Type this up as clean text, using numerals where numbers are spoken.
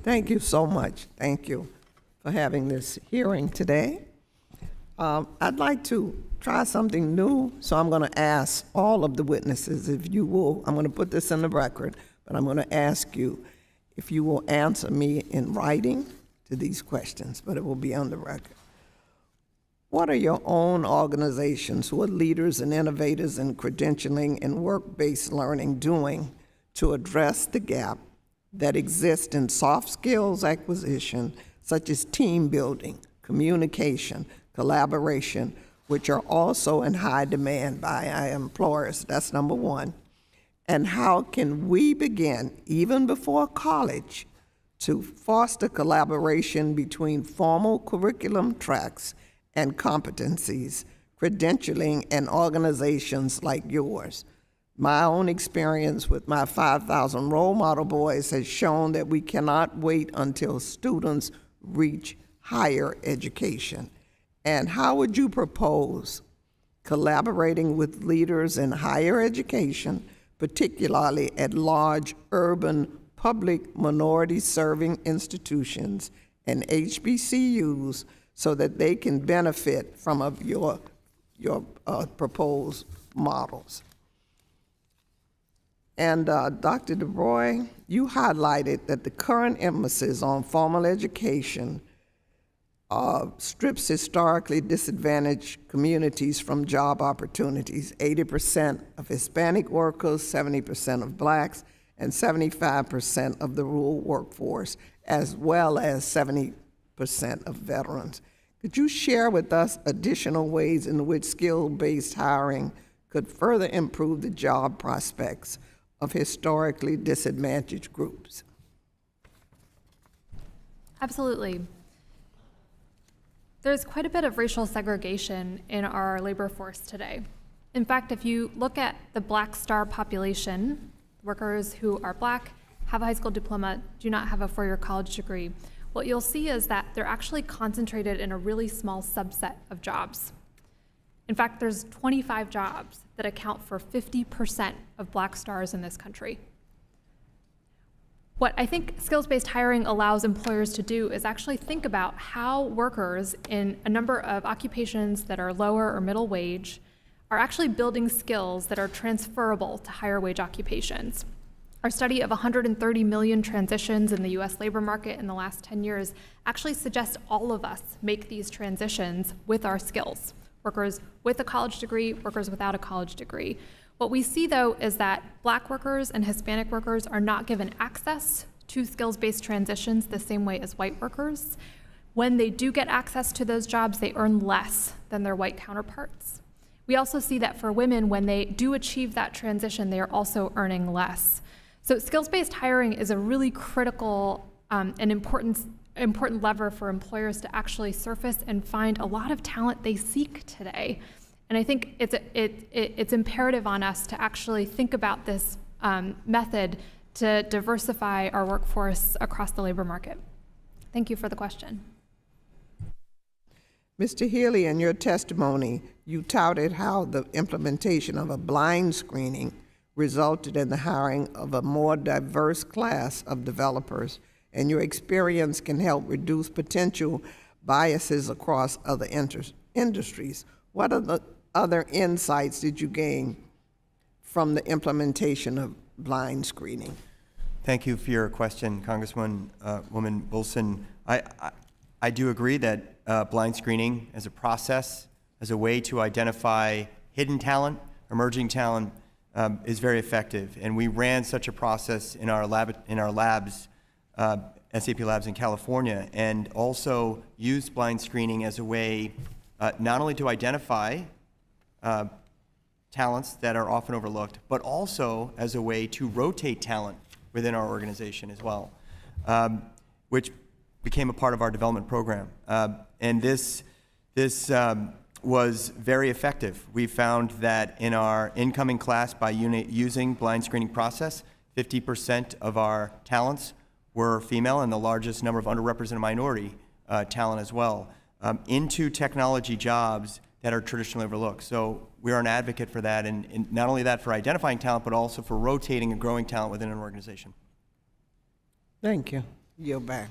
Thank you so much. Thank you for having this hearing today. I'd like to try something new, so I'm going to ask all of the witnesses, if you will, I'm going to put this in the record, but I'm going to ask you if you will answer me in writing to these questions, but it will be on the record. What are your own organizations who are leaders and innovators in credentialing and work-based learning doing to address the gap that exists in soft skills acquisition, such as team building, communication, collaboration, which are also in high demand by our employers? That's number one. And how can we begin, even before college, to foster collaboration between formal curriculum tracks and competencies, credentialing, and organizations like yours? My own experience with my 5,000 role model boys has shown that we cannot wait until students reach higher education. And how would you propose collaborating with leaders in higher education, particularly at large urban public minority-serving institutions and HBCUs, so that they can benefit from your proposed models? And Dr. DuBrois, you highlighted that the current emphasis on formal education strips historically disadvantaged communities from job opportunities. 80% of Hispanic workers, 70% of blacks, and 75% of the rural workforce, as well as 70% of veterans. Could you share with us additional ways in which skill-based hiring could further improve the job prospects of historically disadvantaged groups? Absolutely. There's quite a bit of racial segregation in our labor force today. In fact, if you look at the Black Star population, workers who are Black, have a high school diploma, do not have a four-year college degree, what you'll see is that they're actually concentrated in a really small subset of jobs. In fact, there's 25 jobs that account for 50% of Black stars in this country. What I think skills-based hiring allows employers to do is actually think about how workers in a number of occupations that are lower or middle wage are actually building skills that are transferable to higher wage occupations. Our study of 130 million transitions in the US labor market in the last 10 years actually suggests all of us make these transitions with our skills. Workers with a college degree, workers without a college degree. What we see, though, is that Black workers and Hispanic workers are not given access to skills-based transitions the same way as white workers. When they do get access to those jobs, they earn less than their white counterparts. We also see that for women, when they do achieve that transition, they are also earning less. So skills-based hiring is a really critical and important lever for employers to actually surface and find a lot of talent they seek today. And I think it's imperative on us to actually think about this method to diversify our workforce across the labor market. Thank you for the question. Mr. Healy, in your testimony, you touted how the implementation of a blind screening resulted in the hiring of a more diverse class of developers, and your experience can help reduce potential biases across other industries. What are the other insights did you gain from the implementation of blind screening? Thank you for your question, Woman Wilson. I do agree that blind screening as a process, as a way to identify hidden talent, emerging talent, is very effective. And we ran such a process in our labs, SAP labs in California, and also used blind screening as a way not only to identify talents that are often overlooked, but also as a way to rotate talent within our organization as well, which became a part of our development program. And this was very effective. We found that in our incoming class, by using blind screening process, 50% of our talents were female, and the largest number of underrepresented minority talent as well, into technology jobs that are traditionally overlooked. So we're an advocate for that, and not only that for identifying talent, but also for rotating and growing talent within an organization. Thank you. Yield back.